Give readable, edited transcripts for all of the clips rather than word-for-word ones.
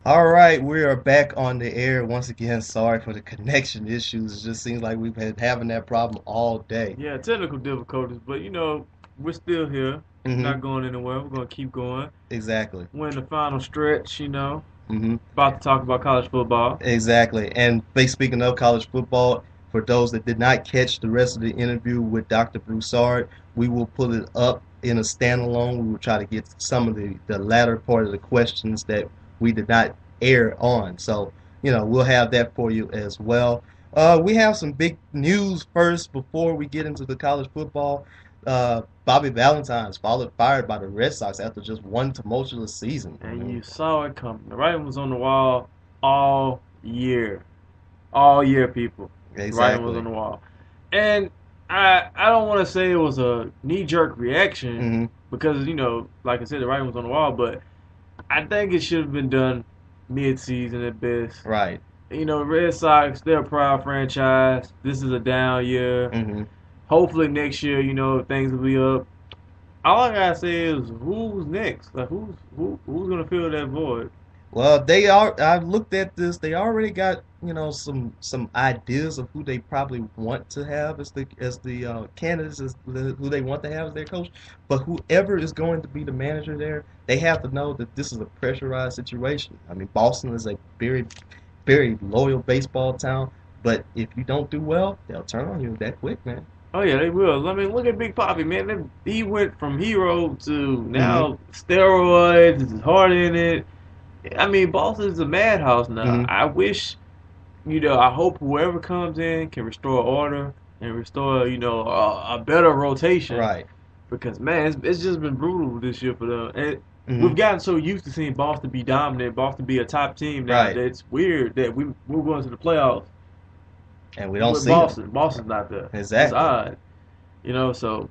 All right, we are back on the air once again. Sorry for the connection issues. It just seems like we've been having that problem all day. Yeah, technical difficulties, but we're still here. We're Hmm. not going anywhere. We're gonna keep going. Exactly. We're in the final stretch, Hmm. about to talk about college football. Exactly. And speaking of college football, for those that did not catch the rest of the interview with Dr. Broussard, we will put it up in a standalone. We will try to get some of the latter part of the questions that we did not air on. So, we'll have that for you as well. We have some big news first before we get into the college football. Bobby Valentine's fired by the Red Sox after just one tumultuous season. I And mean, you saw it coming. The writing was on the wall all year. All year, people. The writing was on exactly. the wall. And I don't want to say it was a knee jerk reaction Hmm. because, like I said, the writing was on the wall, but I think it should have been done mid season at best. Right. Red Sox, they're a proud franchise. This is a down year. Hmm. Hopefully next year, things will be up. All I gotta say is who's next? Like who's gonna fill that void? Well, they are. I looked at this. They already got some ideas of who they probably want to have as the candidates who they want to have as their coach. But whoever is going to be the manager there, they have to know that this is a pressurized situation. I mean, Boston is a very loyal baseball town. But if you don't do well, they'll turn on you that quick, man. Oh yeah, they will. I mean, look at Big Poppy, man. He went from hero to Hmm. now steroids, his heart in it. I mean, Boston's a madhouse now. Hmm. I hope whoever comes in can restore order and restore, a better rotation. Right. Because man, it's just been brutal this year for them. And Hmm. we've gotten so used to seeing Boston be dominant, Boston be a top team now Right. that it's weird that we're going to the playoffs And we don't with see them. Boston. Boston's not there. It's Exactly. odd, So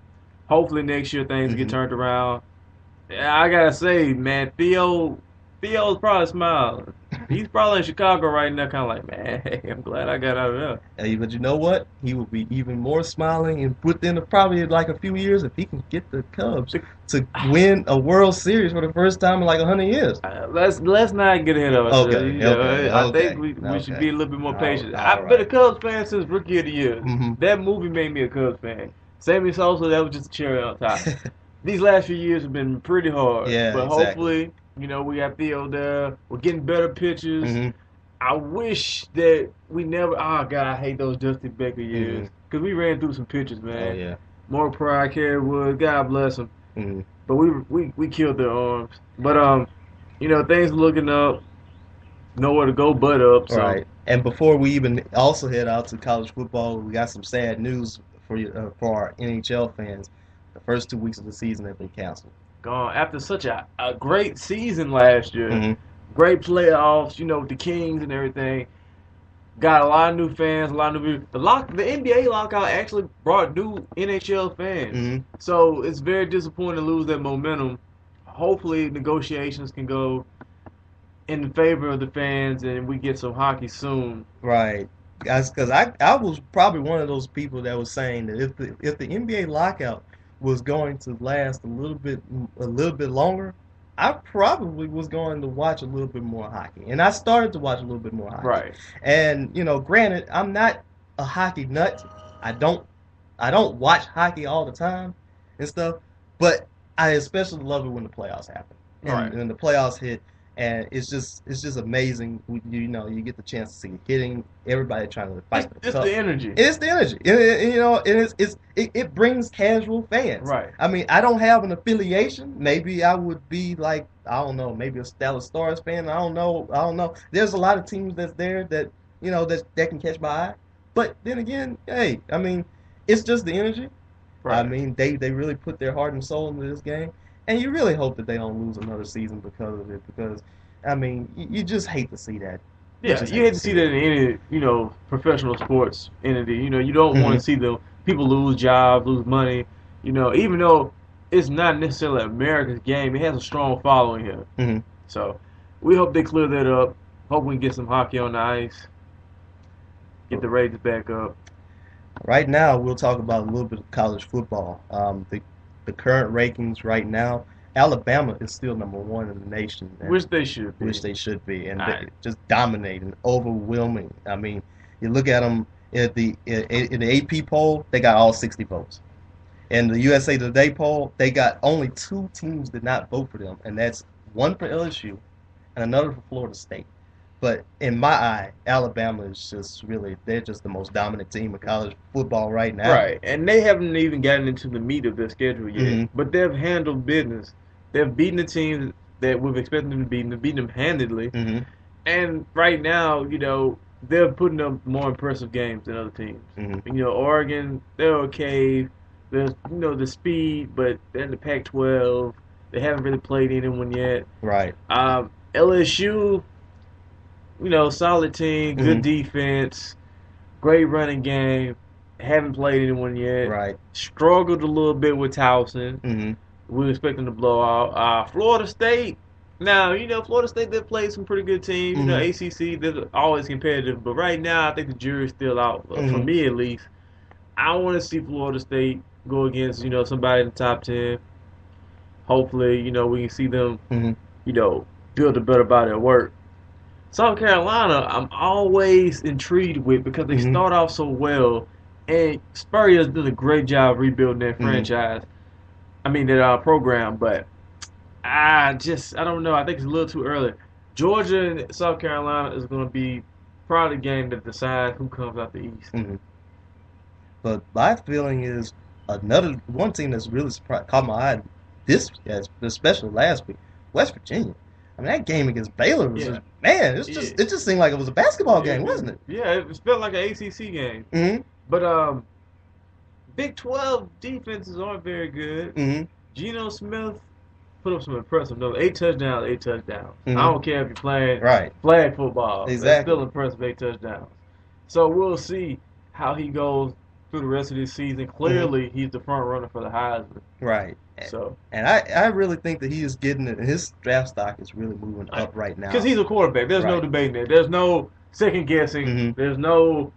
hopefully next year things get Hmm. turned around. I gotta say, man, Theo's probably smiling. He's probably in Chicago right now, kind of like, man, hey, I'm glad I got out of there. Hey, but you know what? He will be even more smiling and within probably like a few years if he can get the Cubs to win a World Series for the first time in like 100 years. Let's not get ahead of ourselves. Okay, okay, I think okay, we should okay. be a little bit more All, patient. all I've been a right. Cubs fan since Rookie of the Year. Mm-hmm. That movie made me a Cubs fan. Sammy Sosa, that was just a cherry on top. These last few years have been pretty hard, Yeah, but exactly. hopefully, we got Theo there. We're getting better pitches. Mm-hmm. I wish that we never. Oh God, I hate those Dusty Baker Mm-hmm. years because we ran through some pitches, Oh man. yeah. More pride, Kerry Wood, God bless him. Mm-hmm. But we killed their arms. But things looking up. Nowhere to go but up. All So right. And before we even also head out to college football, we got some sad news for our NHL fans. The first 2 weeks of the season have been canceled. gone after such a great season last year. Mm-hmm. Great playoffs, with the Kings and everything. Got a lot of new fans, a lot of new people. The NBA lockout actually brought new NHL fans. Mm-hmm. So it's very disappointing to lose that momentum. Hopefully negotiations can go in favor of the fans and we get some hockey soon. Right. Because I was probably one of those people that was saying that if the NBA lockout was going to last a little bit longer, I probably was going to watch a little bit more hockey. And I started to watch a little bit more hockey. Right. And granted, I'm not a hockey nut. I don't I don't watch hockey all the time and stuff, but I especially love it when the playoffs happen. And Right. when the playoffs hit, and it's just amazing. You get the chance to see hitting, everybody trying to It's fight for the it's cup. the energy. It's the energy, and it brings casual fans. Right. I mean, I don't have an affiliation. Maybe I would be like, I don't know, maybe a Dallas Stars fan. I don't know. There's a lot of teams that's there that that can catch my eye. But then again, hey, I mean, it's just the energy. I Right. mean, they really put their heart and soul into this game, and you really hope that they don't lose another season because of it. Because, I mean, you just hate to see that. You Yeah, just you hate hate to to see see that it. in any, professional sports entity. You don't want Hmm. to see the people lose jobs, lose money. Even though it's not necessarily America's game, it has a strong following here. Hmm. So we hope they clear that up. Hope we can get some hockey on the ice, get the ratings back up. Right now, we'll talk about a little bit of college football. The current rankings right now Alabama is still number one in the nation, and Which they should be. which they should be, and I, they just dominating, overwhelming. I mean, you look at them in the AP poll, they got all 60 votes. In the USA Today poll, they got only two teams did not vote for them, and that's one for LSU and another for Florida State. But in my eye, Alabama is just really, they're just the most dominant team in college football right now. right, and they haven't even gotten into the meat of their schedule yet, Mm-hmm. but they've handled business. They've beaten the teams that we've expected them to beat, and they've beaten them handedly. Mm-hmm. And right now, they're putting up more impressive games than other teams. Mm-hmm. Oregon, they're okay. There's, the speed, but they're in the Pac-12. They haven't really played anyone yet. Right. LSU, solid team, good Mm-hmm. defense, great running game. Haven't played anyone yet. Right. Struggled a little bit with Towson. Mm-hmm. We expect them to blow out. Florida State. Now, Florida State, they've played some pretty good teams. Mm-hmm. ACC, they're always competitive. But right now, I think the jury's still out, for Mm-hmm. me at least. I want to see Florida State go against, somebody in the top 10. Hopefully, we can see them, Mm-hmm. build a better body of work. South Carolina, I'm always intrigued with because they Mm-hmm. start off so well. And Spurrier's did a great job rebuilding their Mm-hmm. franchise. I mean, their program. But I don't know. I think it's a little too early. Georgia and South Carolina is going to be probably the game that decides who comes out the East. Mm-hmm. But my feeling is another one team that's really caught my eye especially last week, West Virginia. I mean, that game against Baylor was just, man, it just seemed like it was a basketball game, wasn't it? Yeah, it felt like an ACC game. Mm-hmm. But Big 12 defenses aren't very good. Mm-hmm. Geno Smith put up some impressive numbers. 8 touchdowns, 8 touchdowns. Mm-hmm. I don't care if you're playing Right. flag football. Exactly. It's still impressive, 8 touchdowns. So we'll see how he goes through the rest of this season. Clearly, he's the front runner for the Heisman. Right. So, And I really think that he is getting it, and his draft stock is really moving up right now. because he's a quarterback, there's no Right. debating that. There's no second guessing. Mhm. There's no,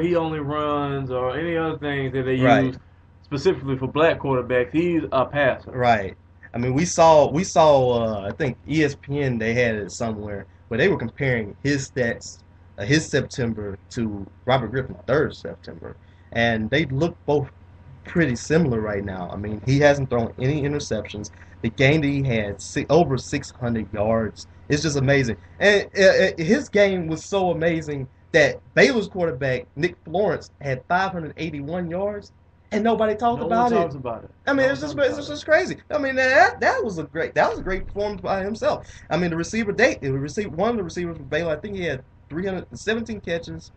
he only runs or any other things that they Right. use specifically for black quarterbacks. He's a passer. Right. I mean, we saw. I think ESPN, they had it somewhere where they were comparing his stats, his September to Robert Griffin's third September, and they look both pretty similar right now. I mean, he hasn't thrown any interceptions. The game that he had, over 600 yards. It's just amazing. And his game was so amazing that Baylor's quarterback, Nick Florence, had 581 yards, and nobody talked No about one it. talks about it. I mean, No it's one just talks it's about just crazy. I mean, that was a great performance by himself. I mean, one of the receivers for Baylor, I think he had 317 catches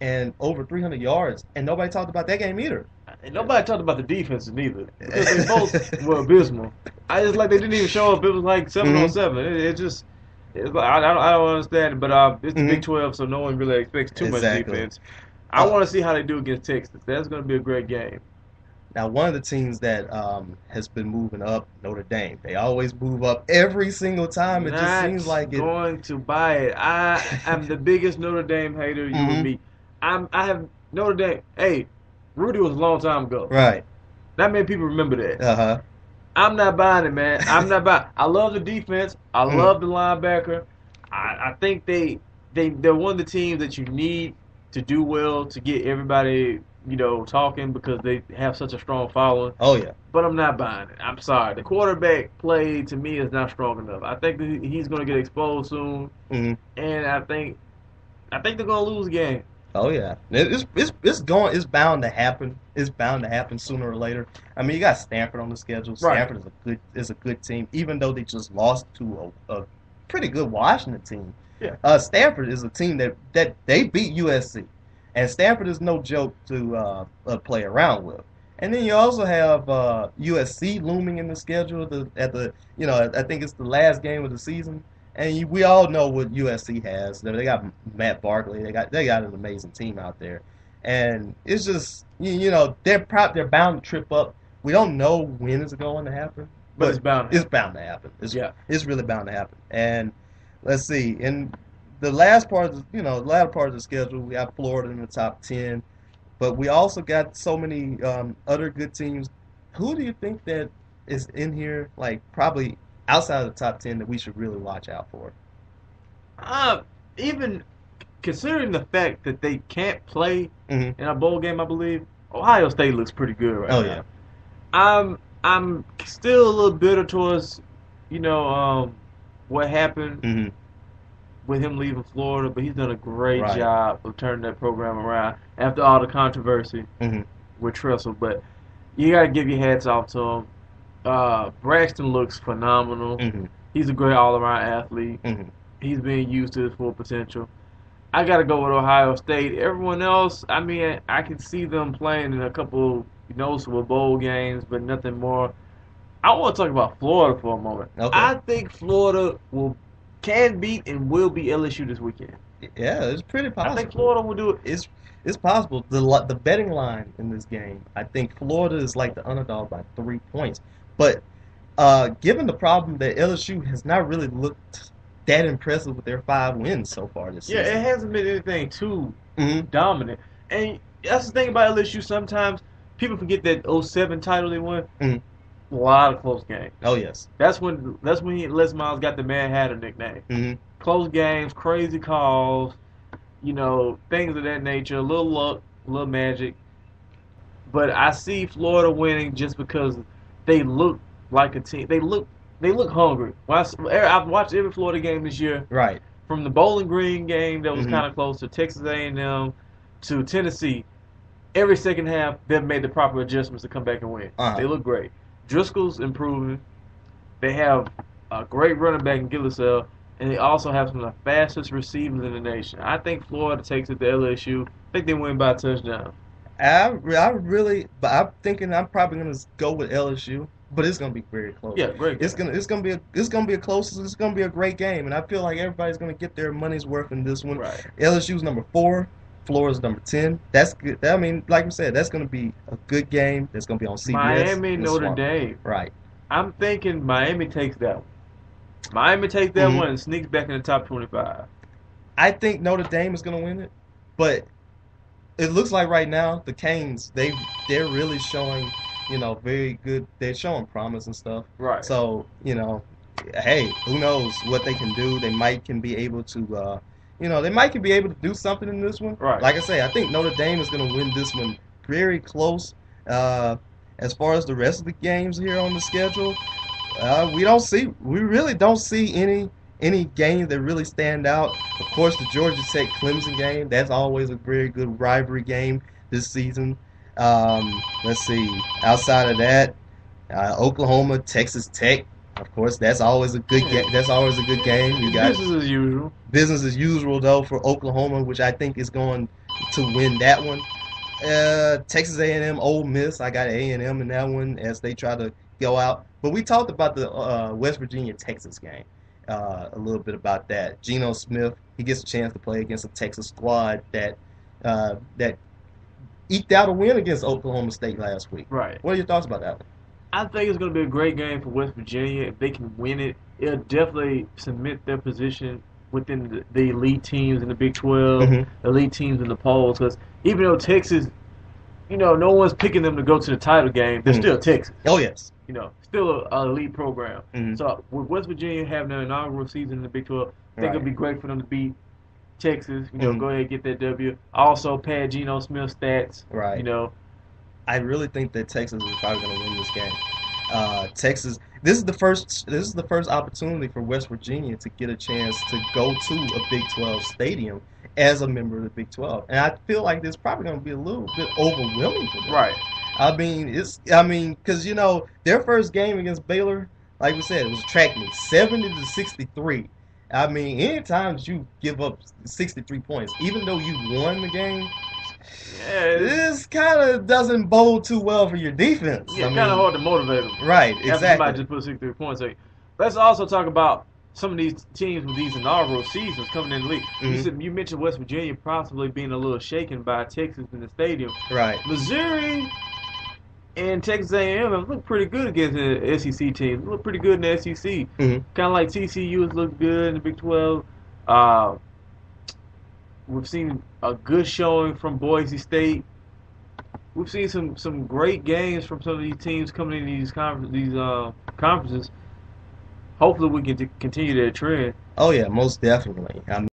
and over 300 yards, and nobody talked about that game either. And nobody talked about the defenses neither because they both were abysmal. I just like they didn't even show up. It was like 7-on-7. It's like I don't understand it, but it's the Mhm. Big 12, so no one really expects too much Exactly. defense. I want to see how they do against Texas. That's going to be a great game. Now, one of the teams that has been moving up, Notre Dame. They always move up every single time. It just Not seems like it. going to buy it. I am the biggest Notre Dame hater you Mhm. and me. I have Notre Dame. Hey, Rudy was a long time ago. Right. Not many people remember that. Uh-huh. I'm not buying it, man. I'm not buying. I love the defense. I Mm. love the linebacker. I think they're one of the teams that you need to do well to get everybody talking because they have such a strong following. Oh, yeah. But I'm not buying it. I'm sorry. The quarterback play to me is not strong enough. I think that he's going to get exposed soon, Hmm. and I think they're going to lose the game. Oh yeah, it's bound to happen. It's bound to happen sooner or later. I mean, you got Stanford on the schedule. Right. Stanford is a good team, even though they just lost to a pretty good Washington team. Yeah. Stanford is a team that they beat USC, and Stanford is no joke to play around with. And then you also have USC looming in the schedule. I think it's the last game of the season. And we all know what USC has. They got Matt Barkley. They got an amazing team out there, and it's just they're bound to trip up. We don't know when it's going to happen, But it's bound to It's bound to happen. It's really bound to happen. And let's see. In the last part of the schedule, we got Florida in the top 10, but we also got so many other good teams. Who do you think that is in here, like probably outside of the top 10 that we should really watch out for? Uh, Even considering the fact that they can't play Hmm. in a bowl game, I believe Ohio State looks pretty good right Oh now. yeah. I'm still a little bitter towards, you know, what happened Hmm. with him leaving Florida, but he's done a great Right. job of turning that program around after all the controversy Hmm. with Tressel. But you gotta give your hats off to him. Braxton looks phenomenal. Hmm. He's a great all-around athlete. Hmm. He's being used to his full potential. I got to go with Ohio State. Everyone else, I mean, I can see them playing in a couple noticeable bowl games, but nothing more. I want to talk about Florida for a moment. Okay. I think Florida can beat and will beat LSU this weekend. Yeah, it's pretty I think possible. Florida will do it. It's possible. The betting line in this game, I think Florida is like the underdog by 3 points. But given the problem that LSU has not really looked that impressive with their 5 wins so far this Yeah, it season. hasn't been anything too Hmm. dominant. And that's the thing about LSU. Sometimes people forget that '07 title they won. Hmm. A lot of close games. Oh yes. That's when Les Miles got the Mad Hatter nickname. Hmm. Close games, crazy calls, things of that nature. A little luck, a little magic. But I see Florida winning just because they look like a team. They look hungry. I've watched every Florida game this year, Right. from the Bowling Green game that was Hmm. kind of close to Texas A&M to Tennessee. Every second half, they've made the proper adjustments to come back and win. Uh-huh. They look great. Driscoll's improving. They have a great running back in Gillisell, and they also have some of the fastest receivers in the nation. I think Florida takes it to LSU. I think they win by a touchdown. But I'm thinking I'm probably gonna go with LSU, but it's gonna be very close. Yeah, great game. It's gonna be a great game, and I feel like everybody's gonna get their money's worth in this one. Right. LSU's number 4, Florida's number 10. That's good. I mean, like we said, that's gonna be a good game. That's gonna be on CBS. Miami, and Notre Smart. Dame. Right. I'm thinking Miami takes that one. Miami takes that Mhm. one and sneaks back in the top 25. I think Notre Dame is gonna win it, but it looks like right now the Canes they're really showing, very good. They're showing promise and stuff. Right. So hey, who knows what they can do? They might can be able to, they might can be able to do something in this one. Right. Like I say, I think Notre Dame is going to win this one very close. As far as the rest of the games here on the schedule, we really don't see any games that really stand out. Of course, the Georgia Tech Clemson game, that's always a very good rivalry game this season. Let's see. Outside of that, Oklahoma, Texas Tech. Of course, that's always a good game. That's always a good game. You got Business as usual. business as usual though for Oklahoma, which I think is going to win that one. Texas A&M, Ole Miss. I got A&M in that one as they try to go out. But we talked about the West Virginia Texas game a little bit about that. Geno Smith, he gets a chance to play against a Texas squad that eked out a win against Oklahoma State last week. Right. What are your thoughts about that one? I think it's going to be a great game for West Virginia. If they can win it, it'll definitely cement their position within the elite teams in the Big 12, Mhm. elite teams in the polls. Because even though Texas, no one's picking them to go to the title game, they're Mhm. still Texas. Oh yes. Still an elite program. Mhm. So with West Virginia having their inaugural season in the Big 12, I think Right. it'll be great for them to beat Texas. Mhm. Go ahead and get that W. Also pad Geno Smith's stats. Right. I really think that Texas is probably going to win this game. Texas. This is the first opportunity for West Virginia to get a chance to go to a Big 12 stadium as a member of the Big 12, and I feel like this is probably going to be a little bit overwhelming for them. Right. Because their first game against Baylor, like we said, it was a track meet, 70-63. I mean, anytime you give up 63 points, even though you won the game, Yeah, this kind of doesn't bode too well for your defense. it's kind of hard to motivate them. Right, After somebody exactly. just put 63 points. Let's also talk about some of these teams with these inaugural seasons coming in the league. Mhm. You mentioned West Virginia possibly being a little shaken by Texas in the stadium. Right. Missouri and Texas A&M have looked pretty good against the SEC teams. Look pretty good in the SEC. Mhm. Kind of like TCU has looked good in the Big 12. We've seen a good showing from Boise State. we've seen some great games from some of these teams coming in these conferences. Hopefully, we can continue that trend. Oh yeah, most definitely. I